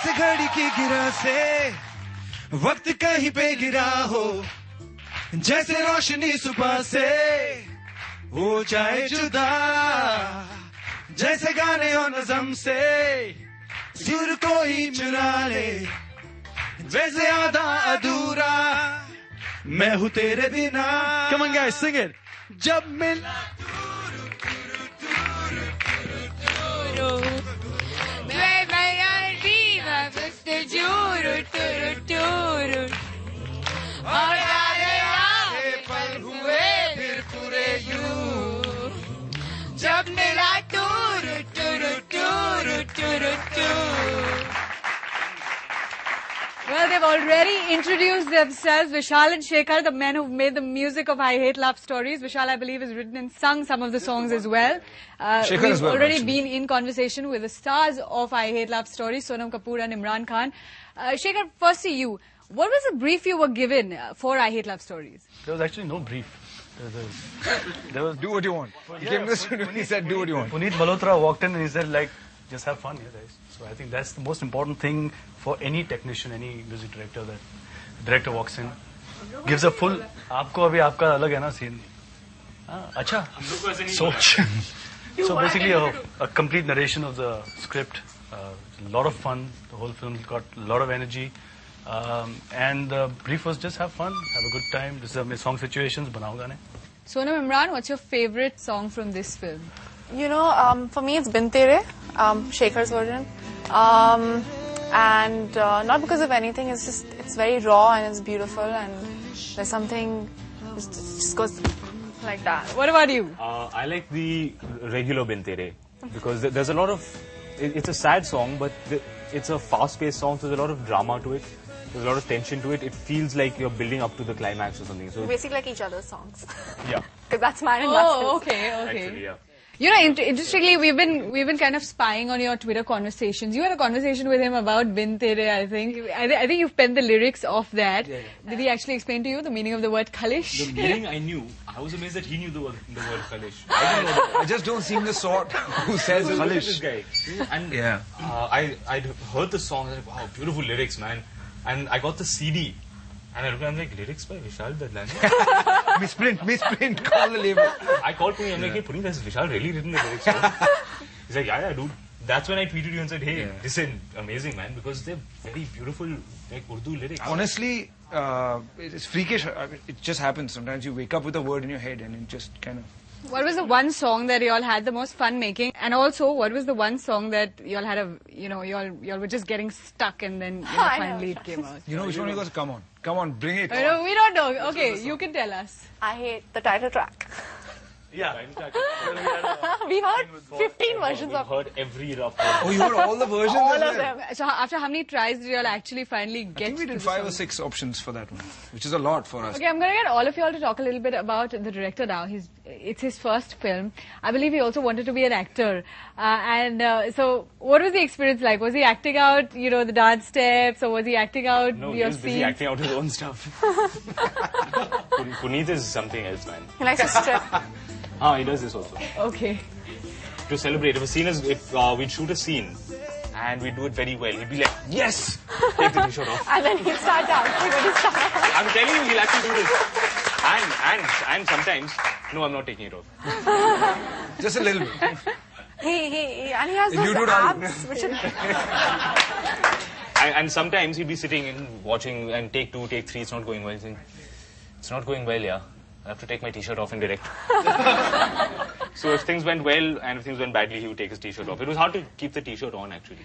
से घड़ी की गिरा से वक्त कहीं पे गिरा हो, जैसे रोशनी सुबह से हो जाए जुदा, जैसे गाने और नज़म से सुर कोई चुरा ले, वैसे आधा अधूरा मैं हूँ तेरे बिना. Come on guys, sing it. जब मिला पल हुए फिर पूरे यूं, जब मिला tour tour tour tour tour. Well, they've already introduced themselves. Vishal and Shekhar, the men who've made the music of I Hate Love Stories. Vishal, I believe, has written and sung some of the songs as well. Shekhar we've as well, already actually been in conversation with the stars of I Hate Love Stories, Sonam Kapoor and Imran Khan. Shekhar, first to you. What was the brief you were given for I Hate Love Stories? There was actually no brief. There was Do what you want. He came to the studio and he said, do what you want. Puneet Malhotra walked in and he said, like, just have fun here, guys. So I think that's the most important thing for any technician, any music director. That the director walks in, gives a full. आपको अभी आपका अलग है ना scene. अच्छा. सोच. So basically a complete narration of the script. A lot of fun. The whole film's got a lot of energy. And the brief was just have fun, have a good time. This is my song situations, banao gaane. Sonam, Imran, what's your favorite song from this film? You know, for me it's Bin Tere, Shekhar's version. And not because of anything, it's just, it's very raw and it's beautiful and there's something, just goes like that. What about you? I like the regular Bin Tere because there's a lot of, it's a sad song, but it's a fast-paced song, so there's a lot of drama to it. There's a lot of tension to it. It feels like you're building up to the climax or something. So Basically like each other's songs. yeah. Because that's mine and that's his. Oh, okay. Actually, yeah. You know, interestingly, we've been kind of spying on your Twitter conversations. You had a conversation with him about Bin Tere, I think. I think you've penned the lyrics of that. Yeah. Did he actually explain to you the meaning of the word Khalish? The meaning I knew. I was amazed that he knew the word Khalish. I didn't know that. I just don't seem the sort who says Look at Khalish. this guy. And Yeah. I'd heard the song. I was like, wow, beautiful lyrics, man. And I got the CD. And I looked, I'm like, lyrics by Vishal Dadlani? Misprint, call the label. I called Puneet, I'm like, hey, Puneet, has Vishal really written the lyrics? He's like, yeah, dude. That's when I tweeted you and said, hey, listen, amazing, man, because they're very beautiful, like, Urdu lyrics. Honestly, it's freakish. It just happens. Sometimes you wake up with a word in your head and it just kind of... What was the one song that you all had the most fun making? And also, what was the one song that you all had you all were just getting stuck and then finally it came out? You know which one you guys? Come on, bring it. I know, we don't know. Okay, you can tell us. I hate the title track. Yeah. We heard 15 versions We've of heard every rough word. Oh, you heard all the versions? all as of well? them. So after how many tries did you all actually finally get I think we to did the 5 or song? 6 options for that one, which is a lot for us. Okay, I'm going to get all of you all to talk a little bit about the director now. It's his first film. I believe he also wanted to be an actor. So what was the experience like? Was he acting out, the dance steps, or was he acting out No, he your was busy scenes? acting out his own stuff. Puneet is something else, man. He likes to strip. He does this also. Okay. To celebrate, if we'd shoot a scene and we'd do it very well, he'd be like, yes! Take the t-shirt off. And then he'd start dancing with his style. I'm telling you, he'll actually do this. And sometimes, no, I'm not taking it off. Just a little bit. And he has You those do it all. abs, which are... And sometimes he'd be sitting and watching and take 2, take 3, it's not going well. He's saying, it's not going well, yeah. I have to take my t-shirt off and direct. So if things went well and if things went badly, he would take his t-shirt off. It was hard to keep the t-shirt on, actually.